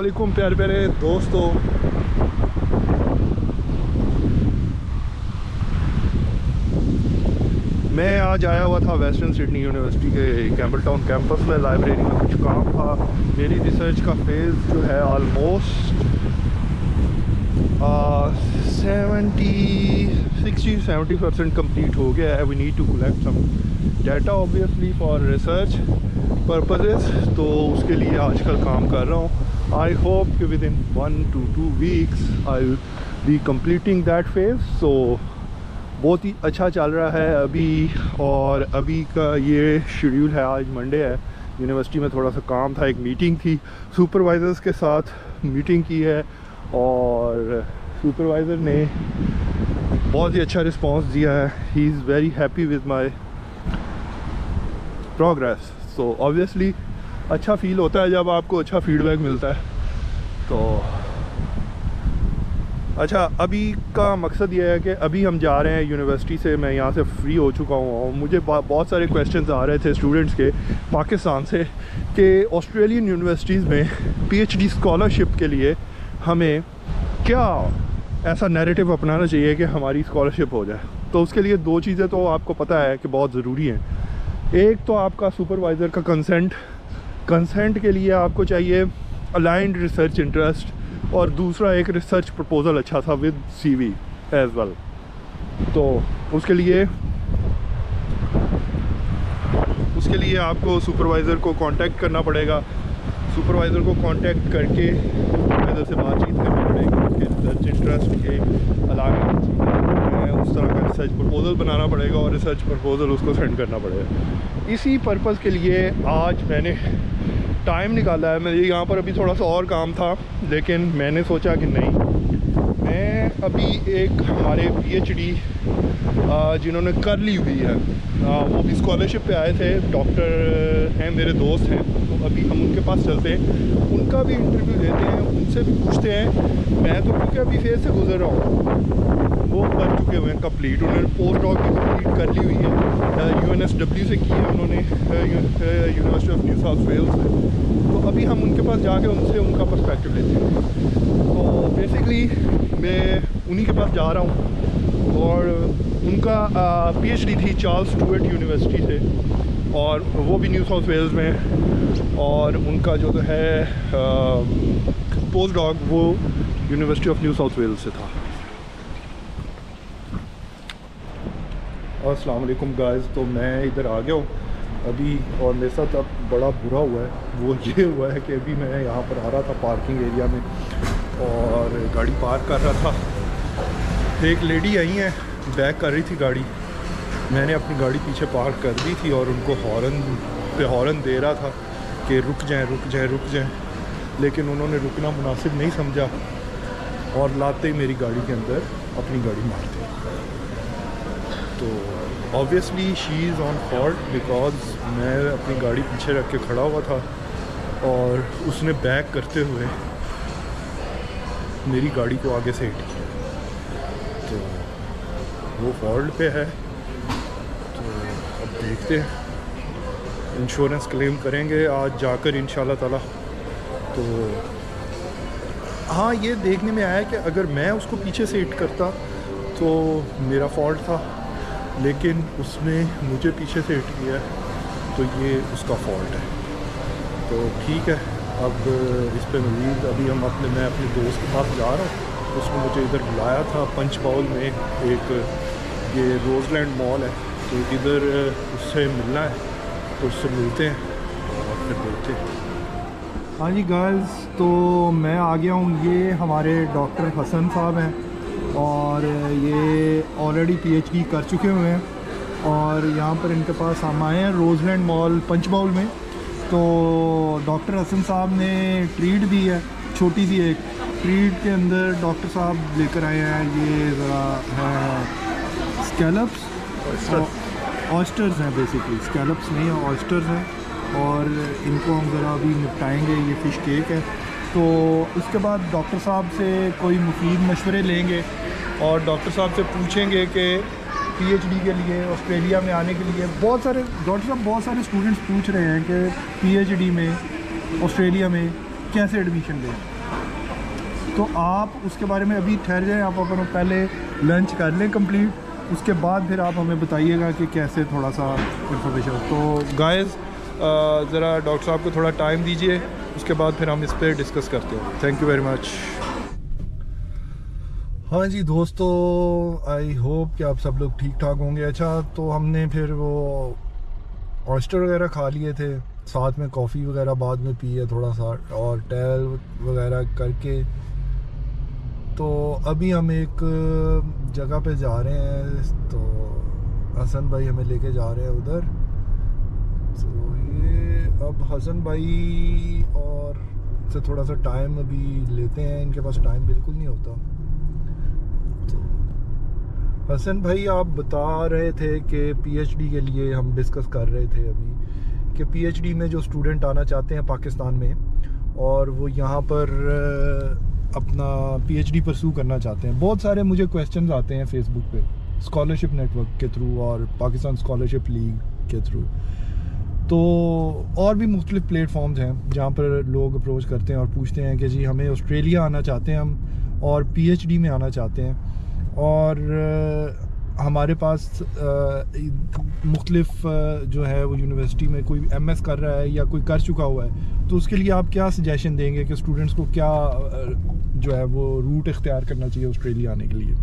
वालेकुम प्यारे प्यारे दोस्तों। मैं आज आया हुआ था वेस्टर्न सिडनी यूनिवर्सिटी के कैम्बलटाउन कैंपस में। लाइब्रेरी में कुछ काम था। मेरी रिसर्च का फेज़ जो है ऑलमोस्ट 60-70% कंप्लीट हो गया है। We need to collect some data obviously for research purposes, तो उसके लिए आजकल काम कर रहा हूँ। आई होप कि within 1 to 2 weeks I will be completing that phase. So बहुत ही अच्छा चल रहा है अभी। और अभी का ये शेड्यूल है, आज मंडे है। यूनिवर्सिटी में थोड़ा सा काम था, एक मीटिंग थी, सुपरवाइज़र्स के साथ मीटिंग की है और सुपरवाइज़र ने बहुत ही अच्छा रिस्पांस दिया है। He is very happy with my progress. So obviously अच्छा फील होता है जब आपको अच्छा फीडबैक मिलता है। तो अच्छा, अभी का मकसद ये है कि अभी हम जा रहे हैं यूनिवर्सिटी से। मैं यहाँ से फ्री हो चुका हूँ और मुझे बहुत सारे क्वेश्चंस आ रहे थे स्टूडेंट्स के पाकिस्तान से कि ऑस्ट्रेलियन यूनिवर्सिटीज़ में पीएचडी स्कॉलरशिप के लिए हमें क्या ऐसा नैरेटिव अपनाना चाहिए कि हमारी स्कॉलरशिप हो जाए। तो उसके लिए दो चीज़ें तो आपको पता है कि बहुत ज़रूरी हैं। एक तो आपका सुपरवाइज़र का कंसेंट के लिए आपको चाहिए अलाइंड रिसर्च इंटरेस्ट, और दूसरा एक रिसर्च प्रपोज़ल अच्छा सा विद CV एज वेल। तो उसके लिए आपको सुपरवाइज़र को कांटेक्ट करना पड़ेगा। सुपरवाइज़र को कांटेक्ट करके सुपरवाइज़र से बातचीत करनी पड़ेगी, उसके रिसर्च इंटरेस्ट के अलावा उस तरह का रिसर्च प्रपोज़ल बनाना पड़ेगा और रिसर्च प्रपोज़ल उसको सेंड करना पड़ेगा। इसी पर्पज़ के लिए आज मैंने टाइम निकाला है। मेरे यहाँ पर अभी थोड़ा सा और काम था, लेकिन मैंने सोचा कि नहीं, मैं अभी एक हमारे PhD जिन्होंने कर ली हुई है, वो भी स्कॉलरशिप पे आए थे, डॉक्टर हैं, मेरे दोस्त हैं, तो अभी हम उनके पास चलते हैं, उनका भी इंटरव्यू लेते हैं, उनसे भी पूछते हैं। मैं तो क्योंकि अभी फेज़ से गुजर रहा हूँ, वो कर चुके हुए हैं कंप्लीट, उन्होंने पोस्ट डॉक भी कंप्लीट कर ली हुई है। UNSW से की है उन्होंने, University of New South Wales से। तो अभी हम उनके पास जाके उनसे उनका पर्सपेक्टिव लेते हैं। तो बेसिकली मैं उन्हीं के पास जा रहा हूँ और उनका PhD थी चार्ल्स स्टुअर्ट यूनिवर्सिटी से, और वो भी न्यू साउथ वेल्स में, और उनका जो है पोस्ट डॉक वो University of New South Wales से था। अस्सलाम वालेकुम गाइस। तो मैं इधर आ गया हूँ अभी, और मेरे साथ अब बड़ा बुरा हुआ है। वो ये हुआ है कि अभी मैं यहाँ पर आ रहा था पार्किंग एरिया में और गाड़ी पार्क कर रहा था। एक लेडी आई हैं, बैक कर रही थी गाड़ी। मैंने अपनी गाड़ी पीछे पार्क कर दी थी और उनको हॉर्न दे रहा था कि रुक जाएं, लेकिन उन्होंने रुकना मुनासिब नहीं समझा और लाते ही मेरी गाड़ी के अंदर अपनी गाड़ी मार दी। तो obviously she is on fault, because मैं अपनी गाड़ी पीछे रख के खड़ा हुआ था और उसने बैक करते हुए मेरी गाड़ी को आगे से हिट किया। तो वो फॉल्ट पे है। तो अब देखते हैं, इंश्योरेंस क्लेम करेंगे आज जाकर इंशाल्लाह ताला। तो हाँ, ये देखने में आया कि अगर मैं उसको पीछे से हिट करता तो मेरा फॉल्ट था, लेकिन उसने मुझे पीछे से हिट किया, तो ये उसका फॉल्ट है। तो ठीक है, अब इस पे मज़ीद अभी मैं अपने दोस्त के पास जा रहा हूँ। उसने मुझे इधर बुलाया था पंचबाउल में, एक ये रोज़लैंड मॉल है, तो इधर उससे मिलना है, तो उससे मिलते हैं और फिर देखते हैं। हाँ जी गाइस, तो मैं आ गया हूँ। ये हमारे डॉक्टर हसन साहब हैं और ये ऑलरेडी PhD कर चुके हुए हैं, और यहाँ पर इनके पास हम आए हैं रोज़लैंड मॉल पंचबाउल में। तो डॉक्टर हसन साहब ने ट्रीट दी है, छोटी सी एक ट्रीट के अंदर डॉक्टर साहब लेकर आए हैं। ये ज़रा है स्कैलप्स, ऑयस्टर्स हैं, बेसिकली स्कैलप्स नहीं है, ऑयस्टर्स हैं, और इनको हम ज़रा अभी निपटाएंगे। ये फ़िश केक है। तो उसके बाद डॉक्टर साहब से कोई मुफीद मशवरे लेंगे और डॉक्टर साहब से पूछेंगे कि PhD के लिए ऑस्ट्रेलिया में आने के लिए बहुत सारे स्टूडेंट्स पूछ रहे हैं कि PhD में ऑस्ट्रेलिया में कैसे एडमिशन लें। तो आप उसके बारे में अभी ठहर जाएं, आप अपना पहले लंच कर लें कंप्लीट, उसके बाद फिर आप हमें बताइएगा कि कैसे थोड़ा सा इंफॉर्मेशन। तो गाइस ज़रा डॉक्टर साहब को थोड़ा टाइम दीजिए, उसके बाद फिर हम इस पर डिस्कस करते हैं। Thank you very much. हाँ जी दोस्तों, आई होप कि आप सब लोग ठीक ठाक होंगे। अच्छा, तो हमने फिर वो ऑयस्टर वगैरह खा लिए थे, साथ में कॉफ़ी वगैरह बाद में पी है थोड़ा सा, और टहल वगैरह करके तो अभी हम एक जगह पे जा रहे हैं। तो हसन भाई हमें लेके जा रहे हैं उधर। तो ये अब हसन भाई और से थोड़ा सा टाइम अभी लेते हैं, इनके पास टाइम बिल्कुल नहीं होता। तो हसन भाई आप बता रहे थे कि पीएचडी के लिए हम डिस्कस कर रहे थे अभी कि पीएचडी में जो स्टूडेंट आना चाहते हैं पाकिस्तान में, और वो यहाँ पर अपना पीएचडी परस्यू करना चाहते हैं, बहुत सारे मुझे क्वेश्चंस आते हैं फेसबुक पे स्कॉलरशिप नेटवर्क के थ्रू और पाकिस्तान स्कॉलरशिप लीग के थ्रू। तो और भी मुख्तलिफ प्लेटफॉर्म्स हैं जहाँ पर लोग अप्रोच करते हैं और पूछते हैं कि जी हमें ऑस्ट्रेलिया आना चाहते हैं हम और पीएचडी में आना चाहते हैं, और हमारे पास मुख्तलिफ जो है वो यूनिवर्सिटी में कोई एमएस कर रहा है या कोई कर चुका हुआ है, तो उसके लिए आप क्या सजेशन देंगे कि स्टूडेंट्स को क्या जो है वो रूट इख्तियार करना चाहिए ऑस्ट्रेलिया आने के लिए?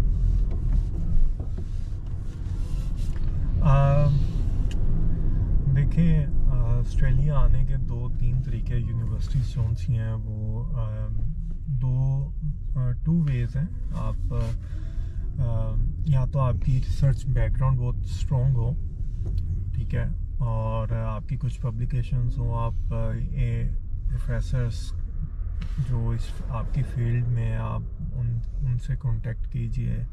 देखिए, ऑस्ट्रेलिया आने के 2-3 तरीके यूनिवर्सिटीज़ जो सी हैं वो टू वेज़ हैं। आप या तो आपकी रिसर्च बैकग्राउंड बहुत स्ट्रॉन्ग हो, ठीक है, और आपकी कुछ पब्लिकेशंस हो, आप प्रोफेसर्स जो इस आपकी फील्ड में आप उनसे कांटेक्ट कीजिए,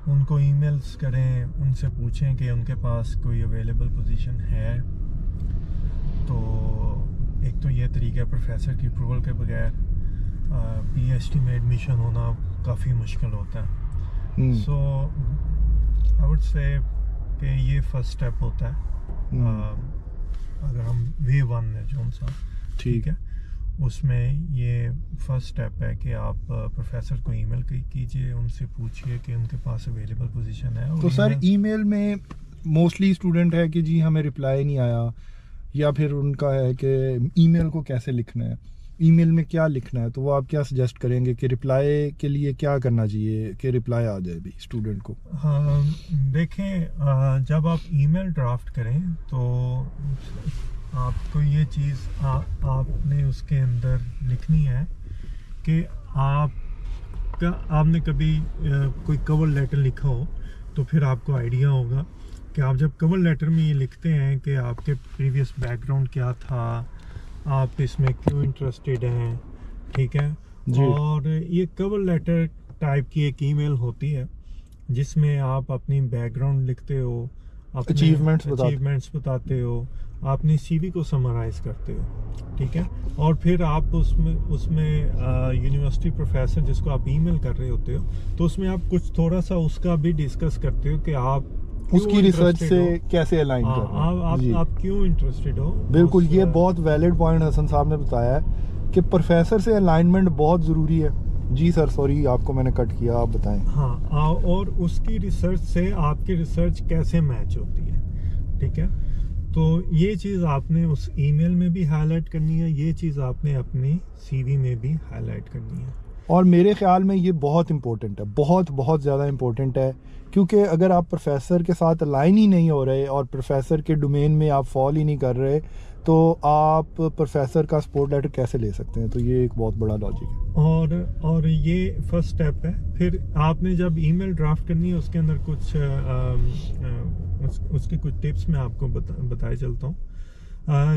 उनको ईमेल्स करें, उनसे पूछें कि उनके पास कोई अवेलेबल पोजीशन है। तो एक तो ये तरीका है, प्रोफेसर की अप्रूवल के बगैर पीएचडी में एडमिशन होना काफ़ी मुश्किल होता है। सो आई वुड से कि ये फर्स्ट स्टेप होता है। अगर हम वे वन है जो सा ठीक है, उसमें ये फर्स्ट स्टेप है कि आप प्रोफेसर को ईमेल कीजिए, उनसे पूछिए कि उनके पास अवेलेबल पोजीशन है। तो सर ईमेल में मोस्टली स्टूडेंट है कि जी हमें रिप्लाई नहीं आया, या फिर उनका है कि ईमेल को कैसे लिखना है, ईमेल में क्या लिखना है, तो वो आप क्या सजेस्ट करेंगे कि रिप्लाई के लिए क्या करना चाहिए कि रिप्लाई आ जाए भी स्टूडेंट को? हाँ, देखें, जब आप ईमेल ड्राफ्ट करें तो आपको ये चीज़ आपने उसके अंदर लिखनी है कि आपने कभी कोई कवर लेटर लिखा हो, तो फिर आपको आइडिया होगा कि आप जब कवर लेटर में ये लिखते हैं कि आपके प्रीवियस बैकग्राउंड क्या था, आप इसमें क्यों इंटरेस्टेड हैं, ठीक है। और ये कवर लेटर टाइप की एक ईमेल होती है जिसमें आप अपनी बैकग्राउंड लिखते हो, अपने अचीवमेंट्स बताते हो, अपनी सीवी को समराइज करते हो, ठीक है। और फिर आप उसमें यूनिवर्सिटी प्रोफेसर जिसको आप ईमेल कर रहे होते हो, तो उसमें आप कुछ थोड़ा सा उसका भी डिस्कस करते हो कि आप उसकी रिसर्च से कैसे अलाइन कर रहे हैं, आप क्यों इंटरेस्टेड हो। बिल्कुल, ये बहुत वैलिड पॉइंट हसन साहब ने बताया है कि प्रोफेसर से अलाइनमेंट बहुत ज़रूरी है। जी सर, सॉरी आपको मैंने कट किया, आप बताएं। हाँ, और उसकी रिसर्च से आपकी रिसर्च कैसे मैच होती है, ठीक है। तो ये चीज़ आपने उस ईमेल में भी हाईलाइट करनी है, ये चीज़ आपने अपनी सीवी में भी हाईलाइट करनी है। और मेरे ख्याल में ये बहुत इम्पोर्टेंट है, बहुत ज़्यादा इम्पोर्टेंट है, क्योंकि अगर आप प्रोफेसर के साथ अलाइन ही नहीं हो रहे और प्रोफेसर के डोमेन में आप फॉल ही नहीं कर रहे, तो आप प्रोफेसर का सपोर्ट लेटर कैसे ले सकते हैं? तो ये एक बहुत बड़ा लॉजिक है। और ये फर्स्ट स्टेप है। फिर आपने जब ईमेल ड्राफ्ट करनी है, उसके अंदर कुछ उसके कुछ टिप्स मैं आपको बताए चलता हूँ।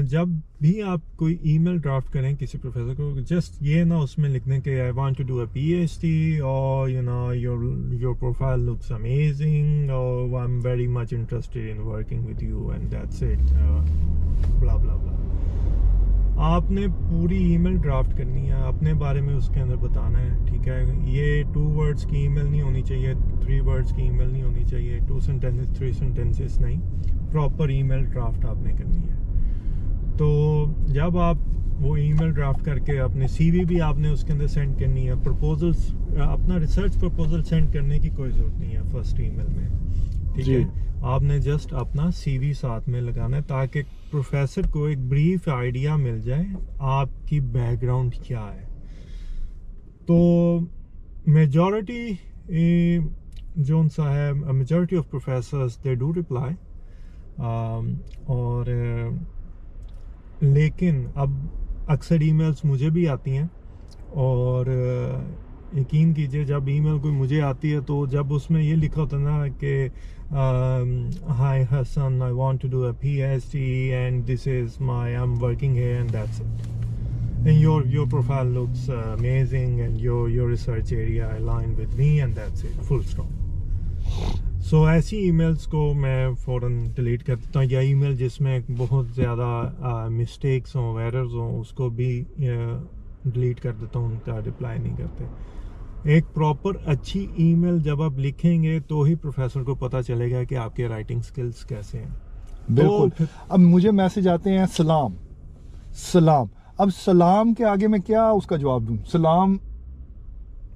जब भी आप कोई ईमेल ड्राफ्ट करें किसी प्रोफेसर को, जस्ट ये ना उसमें लिखने के I want to do a PhD, और you know your profile looks amazing, और I am very much interested in working with you and that's it, blah blah blah. आपने पूरी ईमेल ड्राफ्ट करनी है, अपने बारे में उसके अंदर बताना है, ठीक है। ये 2 वर्ड्स की ईमेल नहीं होनी चाहिए, 3 वर्ड्स की ईमेल नहीं होनी चाहिए, 2 सेंटेंसेस 3 सेंटेंसेस नहीं, प्रॉपर ईमेल ड्राफ्ट आपने करनी है। तो जब आप वो ईमेल ड्राफ्ट करके अपने सीवी भी आपने उसके अंदर सेंड करनी है। प्रपोजल्स, अपना रिसर्च प्रपोजल सेंड करने की कोई ज़रूरत नहीं है फर्स्ट ईमेल में, ठीक है। आपने जस्ट अपना सीवी साथ में लगाना है ताकि प्रोफेसर को एक ब्रीफ आइडिया मिल जाए आपकी बैकग्राउंड क्या है। तो मेजॉरिटी जो सा है, majority of professors they do reply, और लेकिन अब अक्सर ईमेल्स मुझे भी आती हैं, और यकीन कीजिए जब ईमेल कोई मुझे आती है तो जब उसमें ये लिखा होता है ना कि hi Hasan, I want to do a PhD and this is my, I am working here and that's it, and your profile looks amazing and your research area align with me and that's it, full stop. So ऐसी emails को मैं फ़ौरन delete कर देता हूँ, या email जिसमें बहुत ज़्यादा मिस्टेक्स हों, एरर्स हों, उसको भी डिलीट कर देता हूँ, उनका रिप्लाई नहीं करते। एक प्रॉपर अच्छी ईमेल जब आप लिखेंगे तो ही प्रोफेसर को पता चलेगा कि आपके राइटिंग स्किल्स कैसे हैं। बिल्कुल। तो अब मुझे मैसेज आते हैं सलाम सलाम, अब सलाम के आगे मैं क्या उसका जवाब दूं? सलाम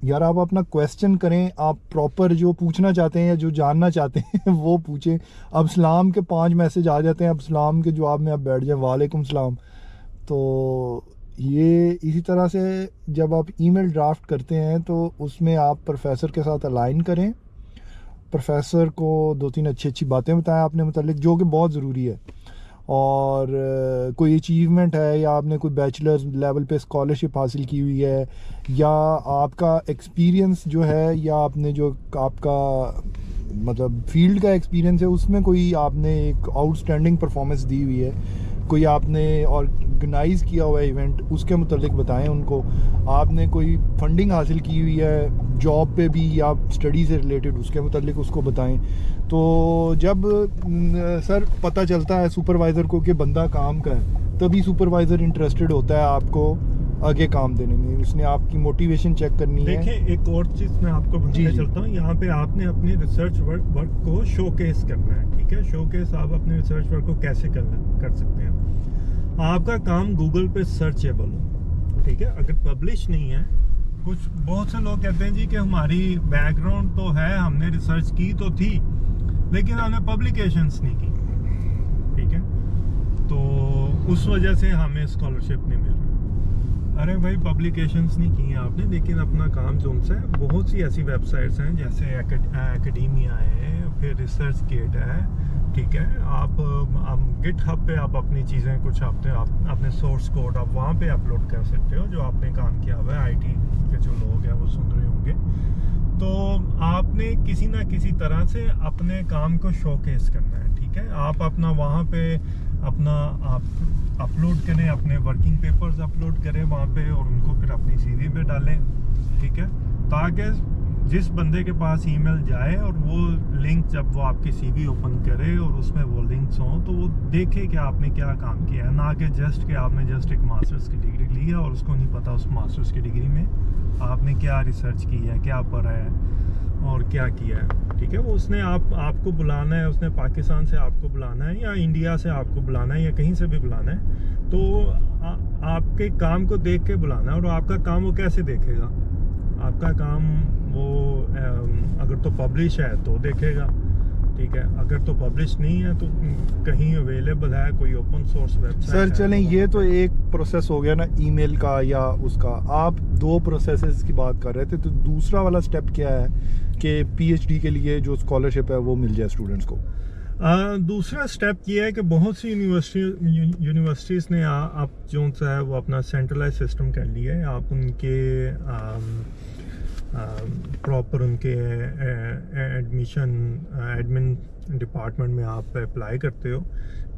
यार, आप अपना क्वेश्चन करें, आप प्रॉपर जो पूछना चाहते हैं या जो जानना चाहते हैं वो पूछें। अब सलाम के 5 मैसेज आ जाते हैं, अब सलाम के जवाब में आप बैठ जाएं वालेकुम सलाम। तो ये इसी तरह से जब आप ईमेल ड्राफ्ट करते हैं तो उसमें आप प्रोफेसर के साथ अलाइन करें, प्रोफेसर को 2-3 अच्छी बातें बताएं अपने मतलब, जो कि बहुत ज़रूरी है। और कोई अचीवमेंट है, या आपने कोई बैचलर्स लेवल पे स्कॉलरशिप हासिल की हुई है, या आपका एक्सपीरियंस जो है, या आपने जो आपका मतलब फील्ड का एक्सपीरियंस है उसमें कोई आपने एक आउटस्टैंडिंग परफॉर्मेंस दी हुई है, कोई आपने ऑर्गेनाइज़ किया हुआ इवेंट, उसके मुतालिक बताएं उनको। आपने कोई फंडिंग हासिल की हुई है जॉब पे भी या स्टडी से रिलेटेड, उसके मुतालिक उसको बताएं। तो जब सर पता चलता है सुपरवाइज़र को कि बंदा काम का है, तभी सुपरवाइज़र इंटरेस्टेड होता है आपको आगे काम देने में। उसने आपकी मोटिवेशन चेक करनी है। देखिए एक और चीज़ मैं आपको बताना चलता हूँ, यहाँ पे आपने अपने रिसर्च वर्क को शोकेस करना है, ठीक है। शोकेस आप अपने रिसर्च वर्क को कैसे कर सकते हैं? आपका काम गूगल पे सर्चेबल हो, ठीक है। अगर पब्लिश नहीं है, कुछ बहुत से लोग कहते हैं जी कि हमारी बैकग्राउंड तो है, हमने रिसर्च की तो थी, लेकिन हमने पब्लिकेशंस नहीं की, ठीक है, तो उस वजह से हमें स्कॉलरशिप नहीं मिल रही। अरे भाई, पब्लिकेशंस नहीं की हैं आपने, लेकिन अपना काम जो उनसे, बहुत सी ऐसी वेबसाइट्स हैं जैसे एकेडमिया है, फिर रिसर्च गेट है, ठीक है। आप गिटहब पे आप अपनी चीज़ें कुछ अपने सोर्स कोड आप वहाँ पे अपलोड कर सकते हो, जो आपने काम किया हुआ है। आईटी के जो लोग हैं वो सुन रहे होंगे, तो आपने किसी ना किसी तरह से अपने काम को शोकेस करना है, ठीक है। आप अपना वहाँ पे आप अपलोड करें, अपने वर्किंग पेपर्स अपलोड करें वहाँ पे, और उनको फिर अपनी सीवी पे डालें, ठीक है, ताकि जिस बंदे के पास ईमेल जाए और वो लिंक जब वो आपकी सीवी ओपन करे और उसमें वो लिंक्स हों, तो वो देखे कि आपने क्या काम किया है, ना कि जस्ट कि आपने जस्ट एक मास्टर्स की डिग्री ली है और उसको नहीं पता उस मास्टर्स की डिग्री में आपने क्या रिसर्च की है, क्या पढ़ा है और क्या किया है, ठीक है। वो उसने आपको बुलाना है, उसने पाकिस्तान से आपको बुलाना है या इंडिया से आपको बुलाना है या कहीं से भी बुलाना है, तो आपके काम को देख के बुलाना है। और आपका काम वो कैसे देखेगा? आपका काम वो अगर तो पब्लिश है तो देखेगा, ठीक है, अगर तो पब्लिश नहीं है तो कहीं अवेलेबल है कोई ओपन सोर्स वेबसाइट। सर चलें, ये तो एक प्रोसेस हो गया ना ईमेल का या उसका, आप 2 प्रोसेसेस की बात कर रहे थे, तो दूसरा वाला स्टेप क्या है कि PhD के लिए जो स्कॉलरशिप है वो मिल जाए स्टूडेंट्स को? दूसरा स्टेप ये है कि बहुत सी यूनिवर्सिटीज़ ने आप जो सा है वो अपना सेंट्रलाइज सिस्टम कर लिया है। आप उनके प्रॉपर उनके एडमिन डिपार्टमेंट में आप अप्लाई करते हो,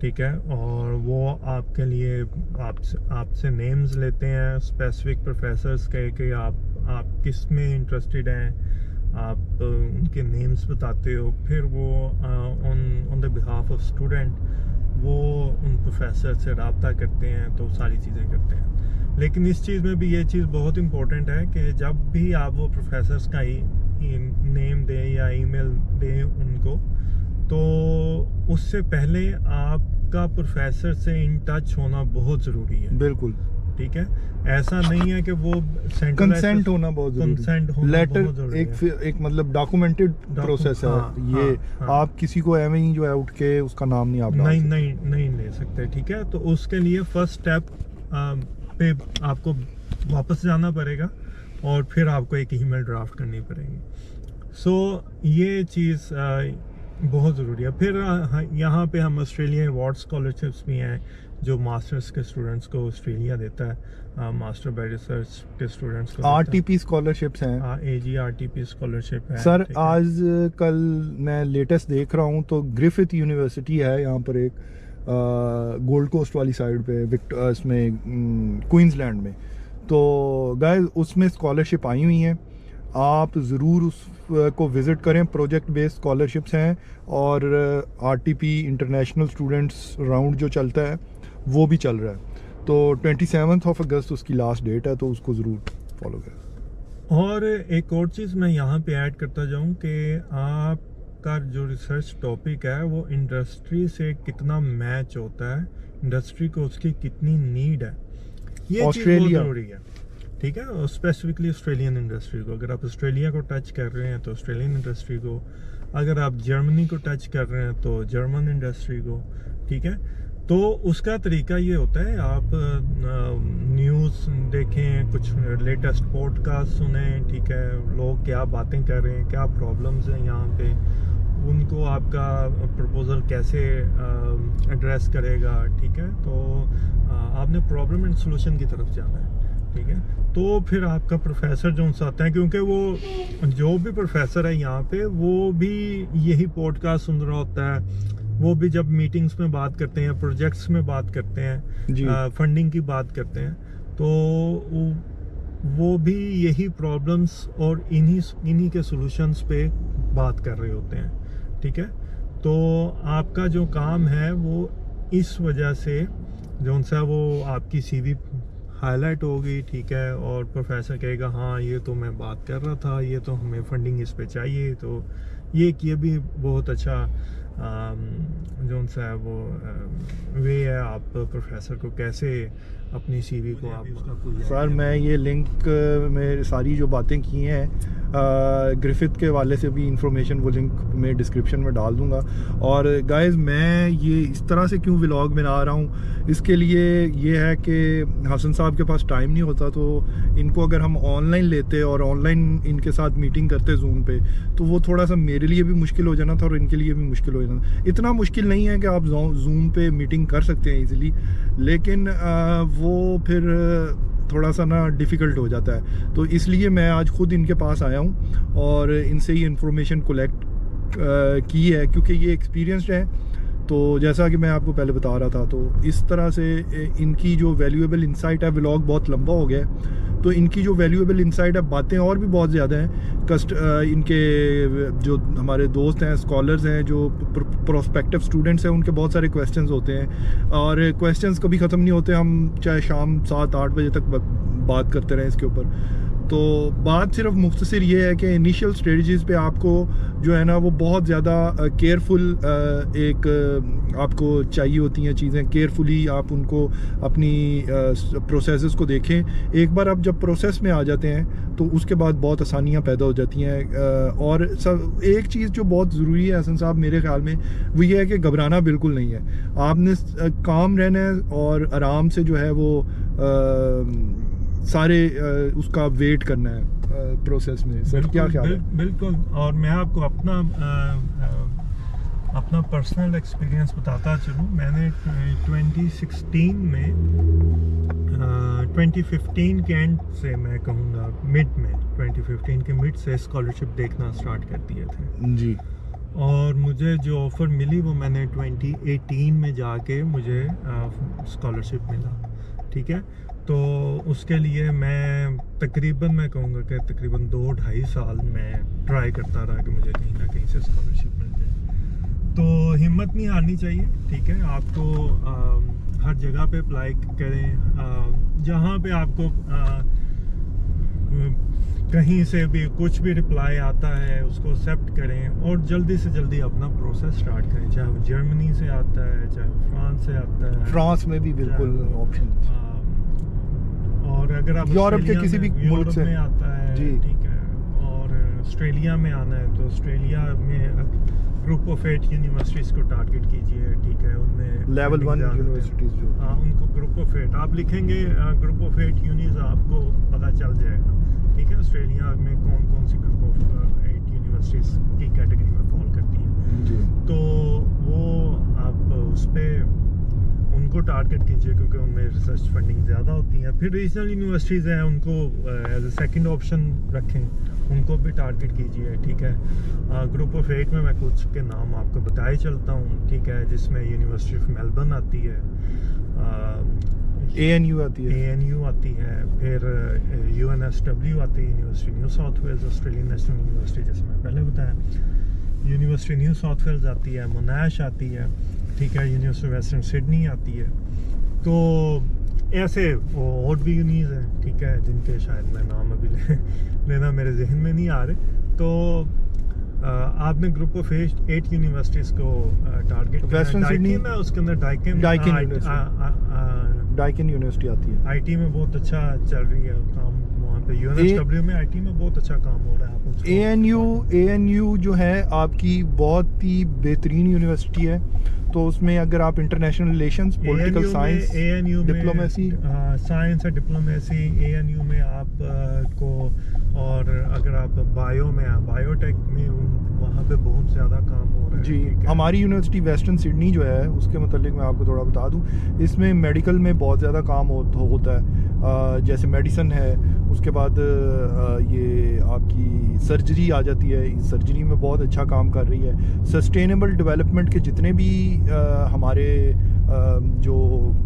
ठीक है, और वो आपके लिए आपसे नेम्स लेते हैं स्पेसिफिक प्रोफेसर्स के कि आप किस में इंटरेस्टेड हैं, आप उनके नेम्स बताते हो, फिर वो on the behalf of student वो उन प्रोफेसर से रब्ता करते हैं, तो सारी चीज़ें करते हैं। लेकिन इस चीज़ में भी ये चीज़ बहुत इम्पोर्टेंट है कि जब भी आप वो प्रोफेसर्स का नेम दें या ईमेल दें उनको, तो उससे पहले आपका प्रोफेसर से इन टच होना बहुत ज़रूरी है। बिल्कुल। ठीक है, ऐसा नहीं है कि वो कंसेंट होना बहुत जरूरी कंसेंट है। होना लेटर बहुत जरूरी है। एक मतलब डॉक्यूमेंटेड प्रोसेस है ये। हाँ। आप किसी को एवं ही जो है उठ के उसका नाम नहीं आप डाल नहीं सकते। नहीं ले सकते, ठीक है। तो उसके लिए फर्स्ट स्टेप पे आपको वापस जाना पड़ेगा और फिर आपको एक ईमेल ड्राफ्ट करनी पड़ेगी। सो ये चीज़ बहुत ज़रूरी है। फिर यहाँ पे हम ऑस्ट्रेलिया अवार्ड स्कॉलरशिप्स भी हैं जो मास्टर्स के स्टूडेंट्स को ऑस्ट्रेलिया देता है, मास्टर बाय रिसर्च के स्टूडेंट्स को आरटीपी स्कॉलरशिप्स हैं। AGRTP स्कॉलरशिप है सर। ठीक है? आज कल मैं लेटेस्ट देख रहा हूँ तो ग्रिफिथ यूनिवर्सिटी है यहाँ पर एक गोल्ड कोस्ट वाली साइड पे इसमें क्वींसलैंड में। तो गाइस उसमें स्कॉलरशिप आई हुई हैं, आप ज़रूर उसको विज़िट करें। प्रोजेक्ट बेस्ड स्कॉलरशिप्स हैं और आरटीपी इंटरनेशनल स्टूडेंट्स राउंड जो चलता है वो भी चल रहा है। तो 27 अगस्त उसकी लास्ट डेट है, तो उसको ज़रूर फॉलो करें। और एक और चीज़ मैं यहाँ पे ऐड करता जाऊँ कि आपका जो रिसर्च टॉपिक है वो इंडस्ट्री से कितना मैच होता है, इंडस्ट्री को उसकी कितनी नीड है, ये चीज़ बहुत ज़रूरी है, ठीक है। और स्पेसिफिकली ऑस्ट्रेलियन इंडस्ट्री को, अगर आप ऑस्ट्रेलिया को टच कर रहे हैं तो ऑस्ट्रेलियन इंडस्ट्री को, अगर आप जर्मनी को टच कर रहे हैं तो जर्मन इंडस्ट्री को, ठीक है। तो उसका तरीका ये होता है, आप न्यूज़ देखें, कुछ लेटेस्ट पॉडकास्ट सुने, ठीक है, लोग क्या बातें कर रहे हैं, क्या प्रॉब्लम्स हैं यहाँ पे, उनको आपका प्रपोजल कैसे एड्रेस करेगा, ठीक है। तो आपने प्रॉब्लम एंड सॉल्यूशन की तरफ जाना है, ठीक है। तो फिर आपका प्रोफेसर जो उनसे आता है, क्योंकि वो जो भी प्रोफेसर है यहाँ पे वो भी यही पॉडकास्ट सुन रहा होता है, वो भी जब मीटिंग्स में बात करते हैं, प्रोजेक्ट्स में बात करते हैं, फंडिंग की बात करते हैं, तो वो भी यही प्रॉब्लम्स और इन्हीं के सॉल्यूशंस पे बात कर रहे होते हैं, ठीक है। तो आपका जो काम है वो इस वजह से जो सा वो आपकी सीवी हाईलाइट होगी, ठीक है, और प्रोफेसर कहेगा हाँ ये तो मैं बात कर रहा था, ये तो हमें फंडिंग इस पे चाहिए। तो ये भी बहुत अच्छा जो सा है वो वे है, आप प्रोफेसर को कैसे अपनी सीवी को आप सर मैं ये लिंक में सारी जो बातें की हैं ग्रिफिथ के वाले से भी इंफॉर्मेशन वो लिंक में डिस्क्रिप्शन में डाल दूंगा। और गाइस मैं ये इस तरह से क्यों व्लॉग बना रहा हूँ, इसके लिए ये है कि हसन साहब के पास टाइम नहीं होता, तो इनको अगर हम ऑनलाइन लेते और ऑनलाइन इनके साथ मीटिंग करते जूम पे, तो वो थोड़ा सा मेरे लिए भी मुश्किल हो जाना था और इनके लिए भी मुश्किल हो जाना। इतना मुश्किल नहीं है कि आप जूम पे मीटिंग कर सकते हैं ईज़िली, लेकिन वो फिर थोड़ा सा ना डिफ़िकल्ट हो जाता है। तो इसलिए मैं आज खुद इनके पास आया हूँ और इनसे ही इन्फॉर्मेशन कलेक्ट की है, क्योंकि ये एक्सपीरियंस्ड है। तो जैसा कि मैं आपको पहले बता रहा था, तो इस तरह से इनकी जो वैल्यूएबल इंसाइट है, व्लॉग बहुत लंबा हो गया है, तो इनकी जो वैल्यूएबल इंसाइट है, बातें और भी बहुत ज़्यादा हैं। इनके जो हमारे दोस्त हैं, स्कॉलर्स हैं, जो प्रोस्पेक्टिव स्टूडेंट्स हैं, उनके बहुत सारे क्वेश्चंस होते हैं और क्वेश्चंस कभी ख़त्म नहीं होते। हम चाहे शाम 7-8 बजे तक बात करते रहें इसके ऊपर। तो बात सिर्फ मुख्तसर ये है कि इनिशियल स्ट्रेटजीज़ पे आपको जो है ना वो बहुत ज़्यादा केयरफुल एक आपको चाहिए होती हैं चीज़ें। केयरफुली आप उनको अपनी प्रोसेसेस को देखें। एक बार आप जब प्रोसेस में आ जाते हैं तो उसके बाद बहुत आसानियाँ पैदा हो जाती हैं। और सब एक चीज़ जो बहुत ज़रूरी है हसन साहब मेरे ख्याल में, वो ये है कि घबराना बिल्कुल नहीं है। आपने काम रहना है और आराम से जो है वो सारे उसका वेट करना है प्रोसेस में। सर क्या ख्याल है? बिल्कुल। और मैं आपको अपना पर्सनल एक्सपीरियंस बताता चलूँ। मैंने 2016 में 2015 के एंड से, मैं कहूँगा मिड में, 2015 के मिड से स्कॉलरशिप देखना स्टार्ट कर दिए थे जी। और मुझे जो ऑफ़र मिली वो मैंने 2018 में जाके मुझे स्कॉलरशिप मिला, ठीक है। तो उसके लिए मैं कहूँगा कि तकरीबन 2-2.5 साल मैं ट्राई करता रहा कि मुझे कहीं ना कहीं से स्कॉलरशिप मिल जाए। तो हिम्मत नहीं हारनी चाहिए, ठीक है। आपको हर जगह पे अप्लाई करें, जहाँ पे आपको कहीं से भी कुछ भी रिप्लाई आता है उसको एक्सेप्ट करें और जल्दी से जल्दी अपना प्रोसेस स्टार्ट करें। चाहे वो जर्मनी से आता है, चाहे वो फ्रांस से आता है। फ्रांस में भी बिल्कुल ऑप्शन और अगर आप यूरोप के किसी भी मुल्क यूरोप से में आता है जी। ठीक है, और ऑस्ट्रेलिया में आना है तो ऑस्ट्रेलिया में ग्रुप ऑफ 8 यूनिवर्सिटीज़ को टारगेट कीजिए, ठीक है, उनमें लेवल 1 ज़्यादा है। यूनिवर्सिटीज़ जो हाँ, उनको ग्रुप ऑफ 8 आप लिखेंगे, ग्रुप ऑफ 8 यूनिज आपको पता चल जाएगा, ठीक है, ऑस्ट्रेलिया में कौन कौन सी ग्रुप ऑफ 8 यूनिवर्सिटीज़ की कैटेगरी में फॉल करती हैं। जी। तो वो आप उस पर उनको टारगेट कीजिए क्योंकि उनमें रिसर्च फंडिंग ज़्यादा होती है। फिर रीजनल यूनिवर्सिटीज़ हैं, उनको एज ए सेकेंड ऑप्शन रखें, उनको भी टारगेट कीजिए, ठीक है। ग्रुप ऑफ 8 में मैं कुछ के नाम आपको बताए चलता हूँ, ठीक है, जिसमें यूनिवर्सिटी ऑफ मेलबर्न आती है, ANU आती है, ANU आती है, फिर UNSW आती है, University New South Wales, Australian National University, जैसे मैं पहले बताया, यूनिवर्सिटी न्यू साउथ वेल्स आती है, मोनाश आती है, ठीक है, यूनिवर्सिटी वेस्टर्न सिडनी आती है। तो ऐसे और भी यूनीज हैं, ठीक है, जिनके शायद मैं नाम अभी लेना मेरे जहन में नहीं आ रहे। तो आपने ग्रुप ऑफ 8 यूनिवर्सिटीज़ को टारगेट किया। वेस्टर्न सिडनी में उसके अंदर डाइकिन डाइकिन यूनिवर्सिटी आती है। आईटी में बहुत अच्छा चल रही है काम वहाँ पे, यूएनएसडब्ल्यू में आईटी में बहुत अच्छा काम हो रहा है। आप उसको ANU जो है आपकी बहुत ही बेहतरीन यूनिवर्सिटी है। तो उसमें अगर आप international relations, political science, diplomacy, science और डिप्लोमेसी ANU में आप को, और अगर आप बायो में बायोटेक में वहाँ पे बहुत ज़्यादा काम हो रहा है जी। हमारी यूनिवर्सिटी वेस्टर्न सिडनी जो है उसके मतलब मैं आपको थोड़ा बता दूं, इसमें मेडिकल में बहुत ज़्यादा काम होता है। जैसे मेडिसिन है, उसके बाद ये आपकी सर्जरी आ जाती है, इस सर्जरी में बहुत अच्छा काम कर रही है। सस्टेनेबल डेवलपमेंट के जितने भी हमारे जो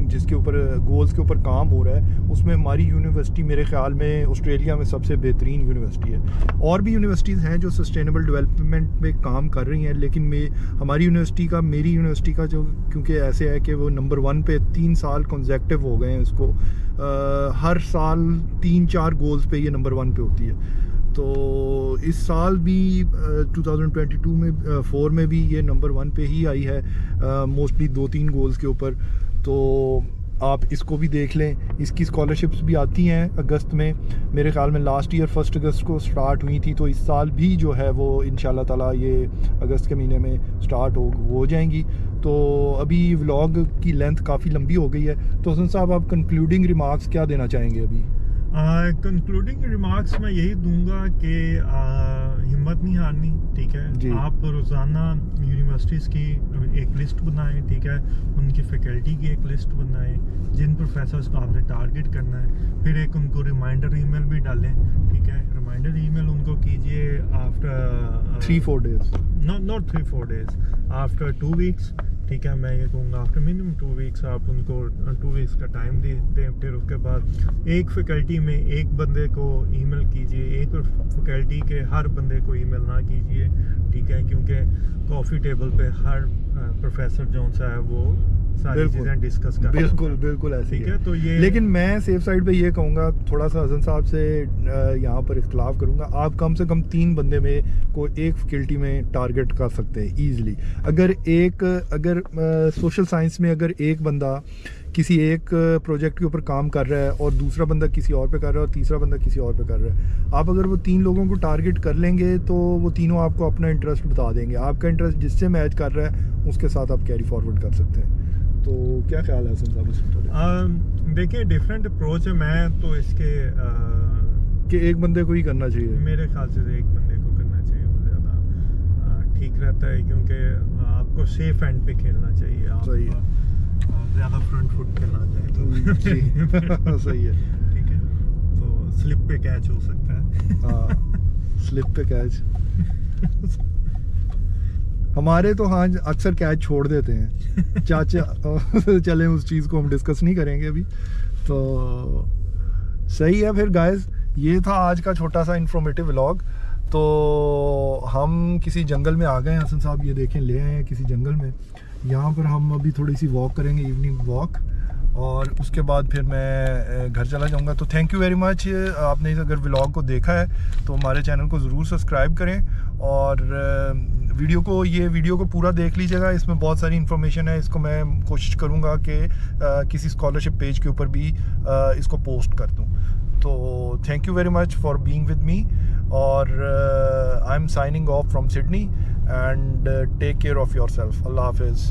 जिसके ऊपर गोल्स के ऊपर काम हो रहा है, उसमें हमारी यूनिवर्सिटी मेरे ख्याल में ऑस्ट्रेलिया में सबसे बेहतरीन यूनिवर्सिटी है। और भी यूनिवर्सिटीज़ हैं जो सस्टेनेबल डेवलपमेंट में काम कर रही हैं, लेकिन मेरी यूनिवर्सिटी का जो, क्योंकि ऐसे है कि वो नंबर 1 पे 3 साल कंसेक्टिव हो गए हैं इसको, हर साल 3-4 गोल्स पे ये नंबर 1 पे होती है। तो इस साल भी 2022 में 4 में भी ये नंबर 1 पे ही आई है, मोस्टली 2-3 गोल्स के ऊपर। तो आप इसको भी देख लें। इसकी स्कॉलरशिप्स भी आती हैं अगस्त में, मेरे ख्याल में लास्ट ईयर 1 अगस्त को स्टार्ट हुई थी, तो इस साल भी जो है वो इंशाल्लाह ताला ये अगस्त के महीने में स्टार्ट हो जाएंगी। तो अभी व्लॉग की लेंथ काफ़ी लंबी हो गई है, तो हसन साहब आप कंक्लूडिंग रिमार्क्स क्या देना चाहेंगे अभी? कंक्लूडिंग रिमार्क्स मैं यही दूंगा कि हिम्मत नहीं हारनी, ठीक है। आप रोज़ाना यूनिवर्सिटीज़ की एक लिस्ट बनाएं, ठीक है, उनकी फैकल्टी की एक लिस्ट बनाएं, जिन प्रोफेसर्स को आपने टारगेट करना है। फिर एक उनको रिमाइंडर ईमेल भी डालें, ठीक है, रिमाइंडर ईमेल उनको कीजिए after 3-4 days, not 3-4 days, after 2 weeks, ठीक है। मैं ये कहूँगा आफ्टर मिनिमम 2 वीक्स आप उनको 2 वीक्स का टाइम दें। फिर उसके बाद एक फैकल्टी में एक बंदे को ईमेल कीजिए, एक फैकल्टी के हर बंदे को ईमेल ना कीजिए, ठीक है, क्योंकि कॉफ़ी टेबल पे हर प्रोफेसर जो सा है वो सारी चीज़ें डिस्कस कर, बिल्कुल ऐसे ठीक है। तो ये, लेकिन मैं सेफ साइड पे ये कहूँगा, थोड़ा सा हसन साहब से यहाँ पर इख्तलाफ करूँगा। आप कम से कम 3 बंदे में को एक फैकल्टी में टारगेट कर सकते हैं ईज़िली। अगर सोशल साइंस में अगर एक बंदा किसी एक प्रोजेक्ट के ऊपर काम कर रहा है और दूसरा बंदा किसी और पे कर रहा है और तीसरा बंदा किसी और पे कर रहा है, आप अगर वो 3 लोगों को टारगेट कर लेंगे तो वो तीनों आपको अपना इंटरेस्ट बता देंगे। आपका इंटरेस्ट जिससे मैच कर रहा है उसके साथ आप कैरी फॉरवर्ड कर सकते हैं। तो क्या ख्याल है हसन साहब इसमें? देखिए, डिफरेंट अप्रोच है। मैं तो इसके कि एक बंदे को ही करना चाहिए, मेरे ख्याल से एक बंदे को करना चाहिए, वो ज़्यादा ठीक रहता है, क्योंकि आपको सेफ एंड पे खेलना चाहिए। आप ज़्यादा फ्रंट फुट पे ना जाए तो सही है, ठीक है। तो स्लिप पे कैच हो सकता है। स्लिप पे कैच हमारे तो हाँ अक्सर कैच छोड़ देते हैं चाचा। चलें उस चीज़ को हम डिस्कस नहीं करेंगे अभी। तो सही है फिर गाइस, ये था आज का छोटा सा इन्फॉर्मेटिव व्लॉग। तो हम किसी जंगल में आ गए हैं, हसन साहब ये देखें, ले आए हैं किसी जंगल में। यहाँ पर हम अभी थोड़ी सी वॉक करेंगे, इवनिंग वॉक, और उसके बाद फिर मैं घर चला जाऊँगा। तो थैंक यू वेरी मच। आपने अगर व्लॉग को देखा है तो हमारे चैनल को ज़रूर सब्सक्राइब करें, और वीडियो को पूरा देख लीजिएगा। इसमें बहुत सारी इन्फॉर्मेशन है। इसको मैं कोशिश करूँगा कि किसी स्कॉलरशिप पेज के ऊपर भी इसको पोस्ट कर दूँ। तो thank you very much for being with me, और I am signing off from Sydney, and take care of yourself. अल्लाह हाफिज़.